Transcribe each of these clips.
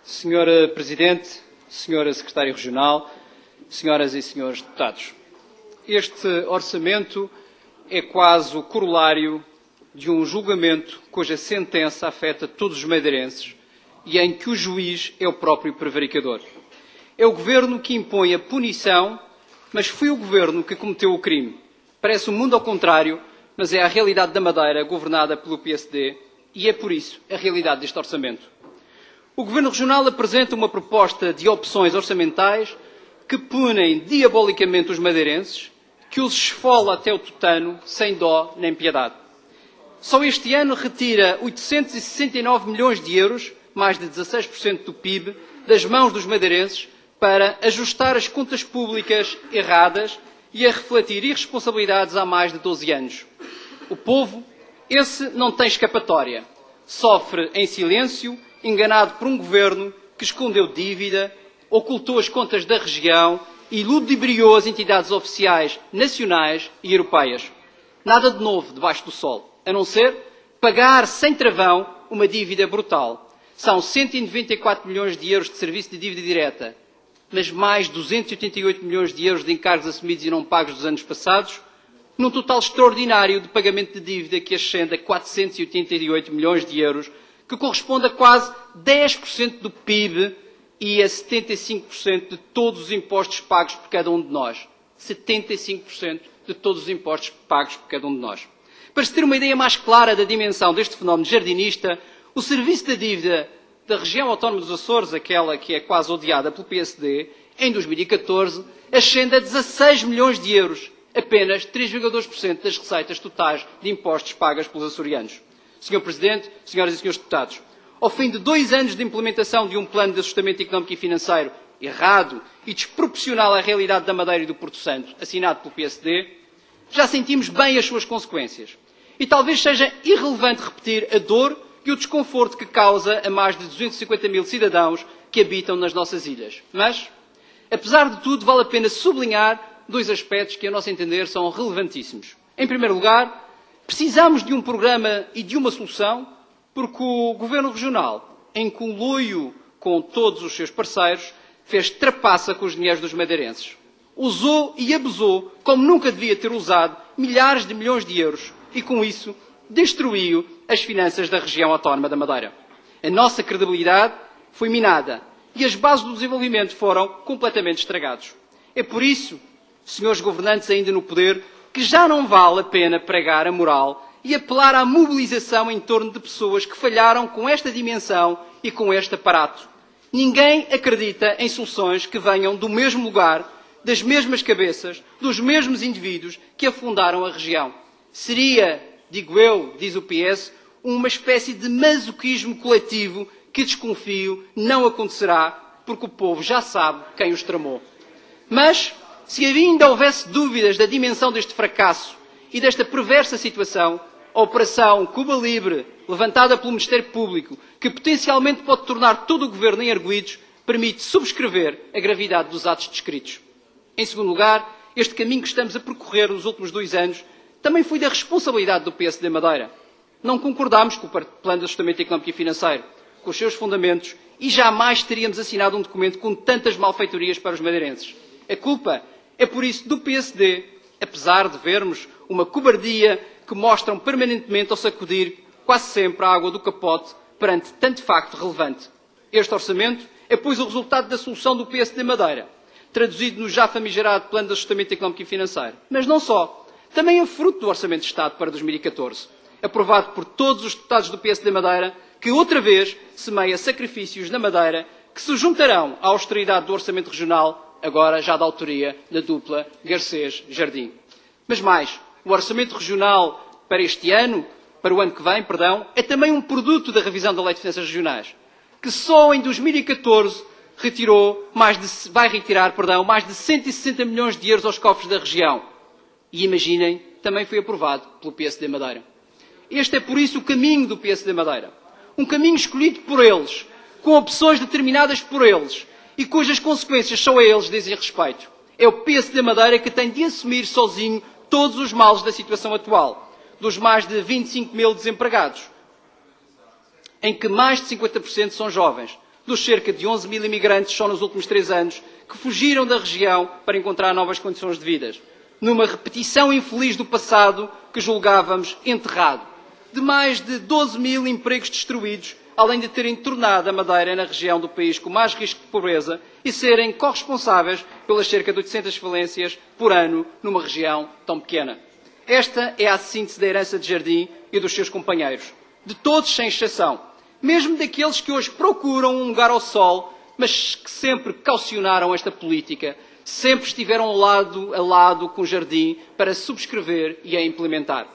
Senhora Presidente, Senhora Secretária Regional, Senhoras e Senhores Deputados, este orçamento é quase o corolário de um julgamento cuja sentença afeta todos os madeirenses e em que o juiz é o próprio prevaricador. É o Governo que impõe a punição, mas foi o Governo que cometeu o crime. Parece um mundo ao contrário, mas é a realidade da Madeira governada pelo PSD e é por isso a realidade deste orçamento. O Governo Regional apresenta uma proposta de opções orçamentais que punem diabolicamente os madeirenses, que os esfola até o tutano, sem dó nem piedade. Só este ano retira 869 milhões de euros, mais de 16% do PIB, das mãos dos madeirenses para ajustar as contas públicas erradas e a refletir irresponsabilidades há mais de 12 anos. O povo, esse não tem escapatória. Sofre em silêncio, enganado por um governo que escondeu dívida, ocultou as contas da região e ludibriou as entidades oficiais nacionais e europeias. Nada de novo debaixo do sol, a não ser pagar sem travão uma dívida brutal. São 194 milhões de euros de serviço de dívida direta, mas mais 288 milhões de euros de encargos assumidos e não pagos dos anos passados, num total extraordinário de pagamento de dívida que ascende a 488 milhões de euros, que corresponde a quase 10% do PIB e a 75% de todos os impostos pagos por cada um de nós. 75% de todos os impostos pagos por cada um de nós. Para se ter uma ideia mais clara da dimensão deste fenómeno jardinista, o serviço da dívida da região autónoma dos Açores, aquela que é quase odiada pelo PSD, em 2014, ascende a 16 milhões de euros, apenas 3,2% das receitas totais de impostos pagas pelos açorianos. Senhor Presidente, Senhoras e Senhores Deputados, ao fim de 2 anos de implementação de um plano de ajustamento económico e financeiro errado e desproporcional à realidade da Madeira e do Porto Santo, assinado pelo PSD, já sentimos bem as suas consequências. E talvez seja irrelevante repetir a dor e o desconforto que causa a mais de 250 mil cidadãos que habitam nas nossas ilhas. Mas, apesar de tudo, vale a pena sublinhar 2 aspectos que, a nosso entender, são relevantíssimos. Em primeiro lugar, precisamos de um programa e de uma solução porque o Governo Regional, em conluio com todos os seus parceiros, fez trapaça com os dinheiros dos madeirenses. Usou e abusou, como nunca devia ter usado, milhares de milhões de euros e, com isso, destruiu as finanças da região autónoma da Madeira. A nossa credibilidade foi minada e as bases do desenvolvimento foram completamente estragados. É por isso, senhores governantes ainda no poder, que já não vale a pena pregar a moral e apelar à mobilização em torno de pessoas que falharam com esta dimensão e com este aparato. Ninguém acredita em soluções que venham do mesmo lugar, das mesmas cabeças, dos mesmos indivíduos que afundaram a região. Seria, digo eu, diz o PS, uma espécie de masoquismo coletivo que, desconfio, não acontecerá porque o povo já sabe quem os tramou. Mas, se ainda houvesse dúvidas da dimensão deste fracasso e desta perversa situação, a Operação Cuba Libre, levantada pelo Ministério Público, que potencialmente pode tornar todo o Governo em arguidos, permite subscrever a gravidade dos atos descritos. Em segundo lugar, este caminho que estamos a percorrer nos últimos 2 anos também foi da responsabilidade do PSD Madeira. Não concordámos com o Plano de Ajustamento Económico e Financeiro, com os seus fundamentos, e jamais teríamos assinado um documento com tantas malfeitorias para os madeirenses. A culpa é, por isso, do PSD, apesar de vermos uma cobardia que mostram permanentemente ao sacudir quase sempre a água do capote perante tanto facto relevante. Este orçamento é, pois, o resultado da solução do PSD Madeira, traduzido no já famigerado Plano de Ajustamento Económico e Financeiro. Mas não só. Também é fruto do Orçamento de Estado para 2014, aprovado por todos os deputados do PSD Madeira, que outra vez semeia sacrifícios na Madeira que se juntarão à austeridade do Orçamento Regional, agora já da autoria da dupla Garcês-Jardim. Mas mais, o Orçamento Regional para este ano, para o ano que vem, é também um produto da revisão da Lei de Finanças Regionais, que só em 2014 vai retirar mais de 160 milhões de euros aos cofres da região. E imaginem, também foi aprovado pelo PSD Madeira. Este é, por isso, o caminho do PSD Madeira. Um caminho escolhido por eles, com opções determinadas por eles e cujas consequências só a eles dizem respeito. É o PSD Madeira que tem de assumir sozinho todos os males da situação atual, dos mais de 25 mil desempregados, em que mais de 50% são jovens, dos cerca de 11 mil imigrantes só nos últimos 3 anos que fugiram da região para encontrar novas condições de vida, numa repetição infeliz do passado que julgávamos enterrado, de mais de 12 mil empregos destruídos, além de terem tornado a Madeira na região do país com mais risco de pobreza e serem corresponsáveis pelas cerca de 800 falências por ano numa região tão pequena. Esta é a síntese da herança de Jardim e dos seus companheiros, de todos sem exceção, mesmo daqueles que hoje procuram um lugar ao sol, mas que sempre caucionaram esta política, sempre estiveram lado a lado com Jardim para subscrever e a implementar.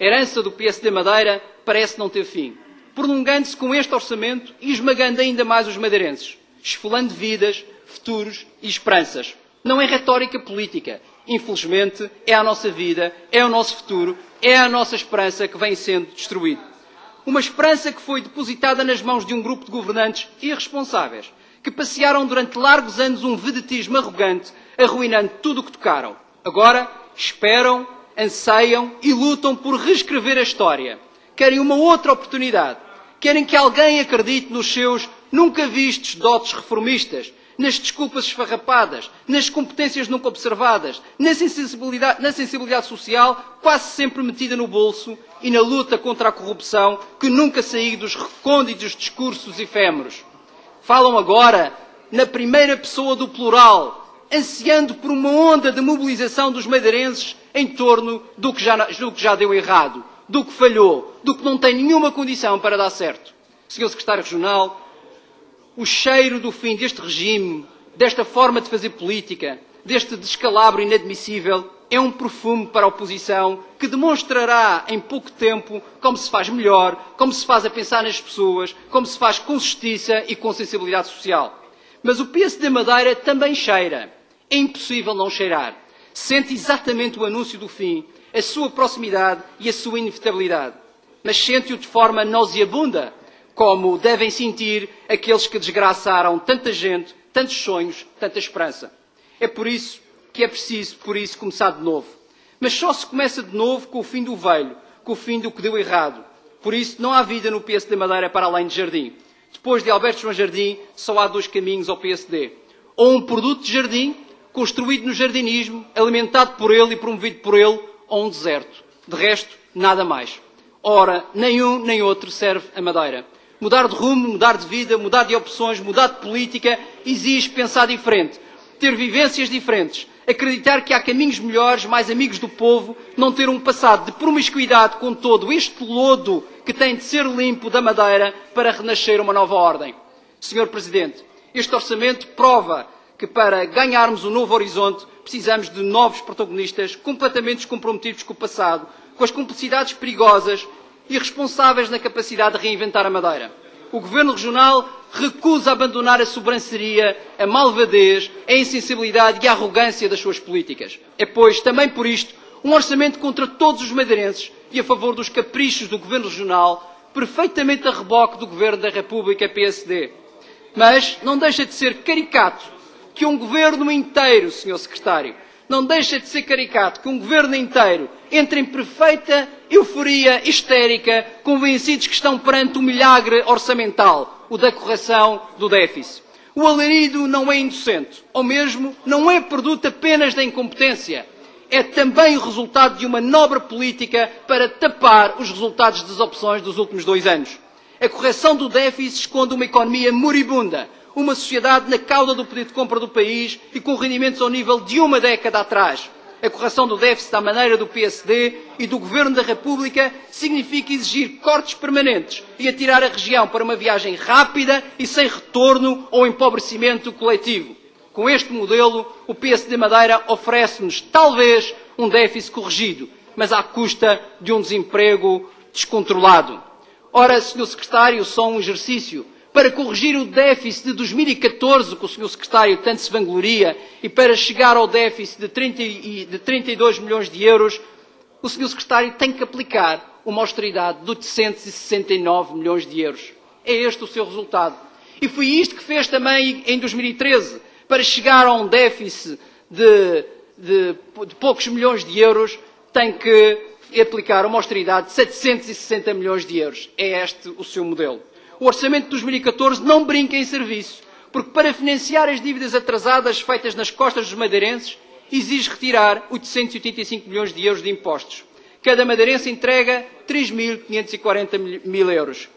A herança do PSD Madeira parece não ter fim, prolongando-se com este orçamento e esmagando ainda mais os madeirenses, esfolando vidas, futuros e esperanças. Não é retórica política. Infelizmente, é a nossa vida, é o nosso futuro, é a nossa esperança que vem sendo destruída. Uma esperança que foi depositada nas mãos de um grupo de governantes irresponsáveis, que passearam durante largos anos um vedetismo arrogante, arruinando tudo o que tocaram. Agora esperam, anseiam e lutam por reescrever a história. Querem uma outra oportunidade. Querem que alguém acredite nos seus nunca vistos dotes reformistas, nas desculpas esfarrapadas, nas competências nunca observadas, na sensibilidade social quase sempre metida no bolso e na luta contra a corrupção que nunca saiu dos recônditos discursos efêmeros. Falam agora na primeira pessoa do plural, ansiando por uma onda de mobilização dos madeirenses em torno do que já deu errado, do que falhou, do que não tem nenhuma condição para dar certo. Senhor Secretário Regional, o cheiro do fim deste regime, desta forma de fazer política, deste descalabro inadmissível, é um perfume para a oposição que demonstrará em pouco tempo como se faz melhor, como se faz a pensar nas pessoas, como se faz com justiça e com sensibilidade social. Mas o PSD Madeira também cheira. É impossível não cheirar. Sente exatamente o anúncio do fim, a sua proximidade e a sua inevitabilidade. Mas sente-o de forma nauseabunda, como devem sentir aqueles que desgraçaram tanta gente, tantos sonhos, tanta esperança. É por isso que é preciso, começar de novo. Mas só se começa de novo com o fim do velho, com o fim do que deu errado. Por isso não há vida no PSD Madeira para além de Jardim. Depois de Alberto João Jardim, só há 2 caminhos ao PSD. Ou um produto de Jardim, construído no jardinismo, alimentado por ele e promovido por ele, ou um deserto. De resto, nada mais. Ora, nem um nem outro serve a Madeira. Mudar de rumo, mudar de vida, mudar de opções, mudar de política, exige pensar diferente, ter vivências diferentes, acreditar que há caminhos melhores, mais amigos do povo, não ter um passado de promiscuidade com todo este lodo que tem de ser limpo da Madeira para renascer uma nova ordem. Senhor Presidente, este orçamento prova que para ganharmos um novo horizonte precisamos de novos protagonistas completamente descomprometidos com o passado, com as complicidades perigosas e responsáveis na capacidade de reinventar a Madeira. O Governo Regional recusa abandonar a sobranceria, a malvadez, a insensibilidade e a arrogância das suas políticas. É, pois, também por isto, um orçamento contra todos os madeirenses e a favor dos caprichos do Governo Regional, perfeitamente a reboque do Governo da República PSD. Mas não deixa de ser caricato que um Governo inteiro, Sr. Secretário, não deixa de ser caricato que um Governo inteiro entre em perfeita euforia histérica, convencidos que estão perante um milagre orçamental, o da correção do déficit. O alarido não é indecente, ou mesmo não é produto apenas da incompetência. É também o resultado de uma nobre política para tapar os resultados das opções dos últimos 2 anos. A correção do déficit esconde uma economia moribunda, uma sociedade na cauda do poder de compra do país e com rendimentos ao nível de uma década atrás. A correção do déficit à maneira do PSD e do Governo da República significa exigir cortes permanentes e atirar a região para uma viagem rápida e sem retorno ao empobrecimento coletivo. Com este modelo, o PSD Madeira oferece-nos, talvez, um déficit corrigido, mas à custa de um desemprego descontrolado. Ora, Sr. Secretário, só um exercício. Para corrigir o déficit de 2014, que o Sr. Secretário tanto se vangloria, e para chegar ao déficit de 32 milhões de euros, o Sr. Secretário tem que aplicar uma austeridade de 869 milhões de euros. É este o seu resultado. E foi isto que fez também em 2013, para chegar a um déficit de poucos milhões de euros, tem que aplicar uma austeridade de 760 milhões de euros. É este o seu modelo. O orçamento de 2014 não brinca em serviço, porque para financiar as dívidas atrasadas feitas nas costas dos madeirenses, exige retirar 885 milhões de euros de impostos. Cada madeirense entrega 3.540 euros.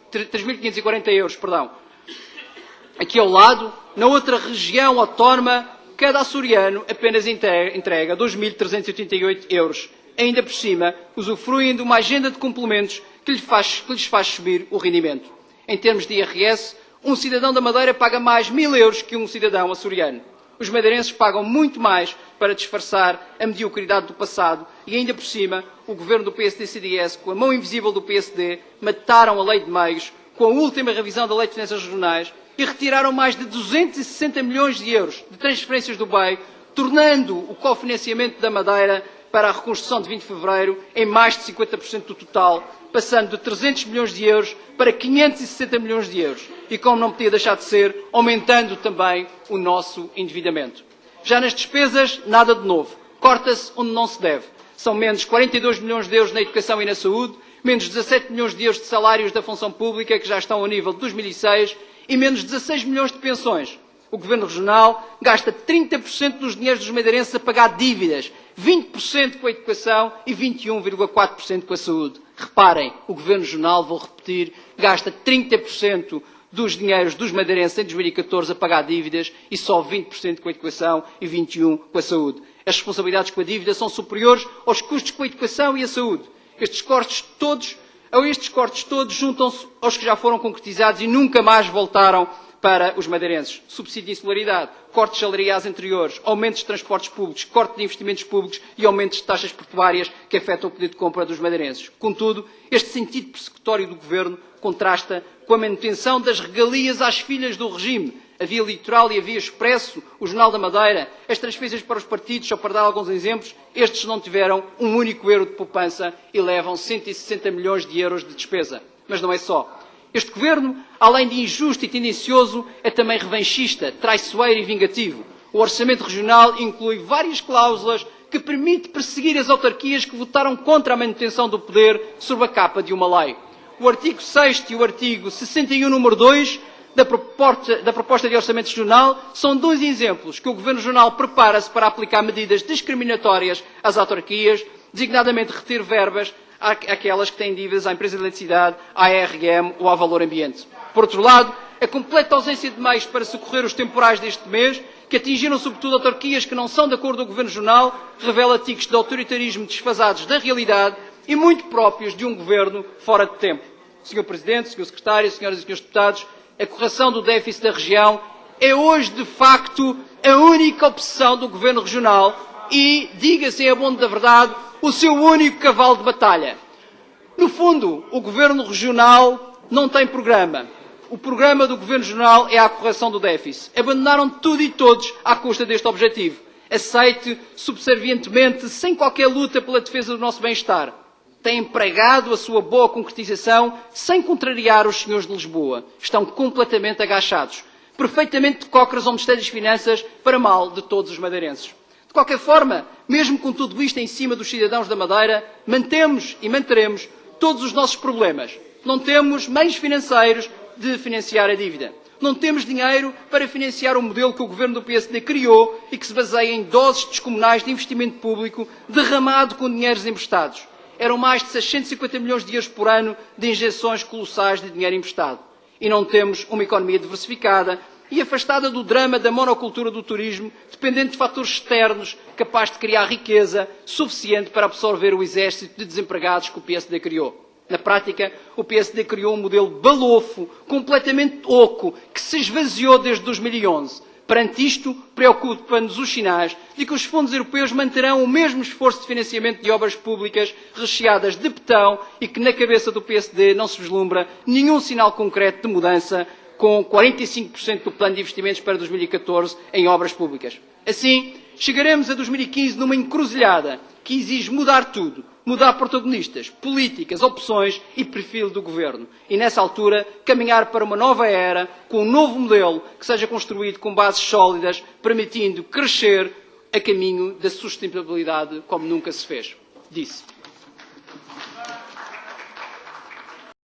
Aqui ao lado, na outra região autónoma, cada açoriano apenas entrega 2.388 euros. Ainda por cima, usufruem de uma agenda de complementos que lhes faz subir o rendimento. Em termos de IRS, um cidadão da Madeira paga mais 1.000 euros que um cidadão açoriano. Os madeirenses pagam muito mais para disfarçar a mediocridade do passado e, ainda por cima, o governo do PSD-CDS, com a mão invisível do PSD, mataram a lei de meios com a última revisão da Lei de Finanças Regionais e retiraram mais de 260 milhões de euros de transferências do BEI, tornando o cofinanciamento da Madeira para a reconstrução de 20 de fevereiro em mais de 50% do total, passando de 300 milhões de euros para 560 milhões de euros. E, como não podia deixar de ser, aumentando também o nosso endividamento. Já nas despesas, nada de novo. Corta-se onde não se deve. São menos 42 milhões de euros na educação e na saúde, menos 17 milhões de euros de salários da função pública, que já estão ao nível de 2006, e menos 16 milhões de pensões. O Governo Regional gasta 30% dos dinheiros dos madeirenses a pagar dívidas, 20% com a educação e 21,4% com a saúde. Reparem, o Governo Regional, vou repetir, gasta 30% dos dinheiros dos madeirenses em 2014 a pagar dívidas e só 20% com a educação e 21% com a saúde. As responsabilidades com a dívida são superiores aos custos com a educação e a saúde. Estes cortes todos juntam-se aos que já foram concretizados e nunca mais voltaram para os madeirenses. Subsídio de insularidade, cortes salariais anteriores, aumentos de transportes públicos, corte de investimentos públicos e aumentos de taxas portuárias que afetam o poder de compra dos madeirenses. Contudo, este sentido persecutório do Governo contrasta com a manutenção das regalias às filhas do regime, a Via Litoral e a Via Expresso, o Jornal da Madeira, as transferências para os partidos, só para dar alguns exemplos, estes não tiveram um único euro de poupança e levam 160 milhões de euros de despesa. Mas não é só. Este Governo, além de injusto e tendencioso, é também revanchista, traiçoeiro e vingativo. O Orçamento Regional inclui várias cláusulas que permitem perseguir as autarquias que votaram contra a manutenção do poder sob a capa de uma lei. O artigo 6º e o artigo 61, número 2, da proposta de Orçamento Regional são dois exemplos que o Governo Regional prepara-se para aplicar medidas discriminatórias às autarquias, designadamente reter verbas àquelas que têm dívidas à empresa de eletricidade, à ARM ou ao Valor Ambiente. Por outro lado, a completa ausência de meios para socorrer os temporais deste mês, que atingiram sobretudo autarquias que não são de acordo com o Governo Regional, revela tiques de autoritarismo desfasados da realidade e muito próprios de um Governo fora de tempo. Sr. Presidente, Sr. Secretário, Senhoras e Senhores Deputados, a correção do déficit da região é hoje, de facto, a única opção do Governo Regional e, diga-se em abono da verdade, o seu único cavalo de batalha. No fundo, o Governo Regional não tem programa. O programa do Governo Regional é a correção do déficit. Abandonaram tudo e todos à custa deste objetivo. Aceite subservientemente, sem qualquer luta pela defesa do nosso bem-estar. Tem empregado a sua boa concretização sem contrariar os senhores de Lisboa. Estão completamente agachados. Perfeitamente de cócoras ao Ministério das Finanças para mal de todos os madeirenses. De qualquer forma, mesmo com tudo isto em cima dos cidadãos da Madeira, mantemos e manteremos todos os nossos problemas. Não temos meios financeiros de financiar a dívida. Não temos dinheiro para financiar o modelo que o Governo do PSD criou e que se baseia em doses descomunais de investimento público derramado com dinheiros emprestados. Eram mais de 650 milhões de euros por ano de injeções colossais de dinheiro emprestado. E não temos uma economia diversificada e afastada do drama da monocultura do turismo, dependente de fatores externos, capaz de criar riqueza suficiente para absorver o exército de desempregados que o PSD criou. Na prática, o PSD criou um modelo balofo, completamente oco, que se esvaziou desde 2011. Perante isto, preocupa-nos os sinais de que os fundos europeus manterão o mesmo esforço de financiamento de obras públicas recheadas de betão e que na cabeça do PSD não se vislumbra nenhum sinal concreto de mudança, com 45% do plano de investimentos para 2014 em obras públicas. Assim, chegaremos a 2015 numa encruzilhada que exige mudar tudo, mudar protagonistas, políticas, opções e perfil do Governo. E nessa altura, caminhar para uma nova era, com um novo modelo que seja construído com bases sólidas, permitindo crescer a caminho da sustentabilidade como nunca se fez. Disse.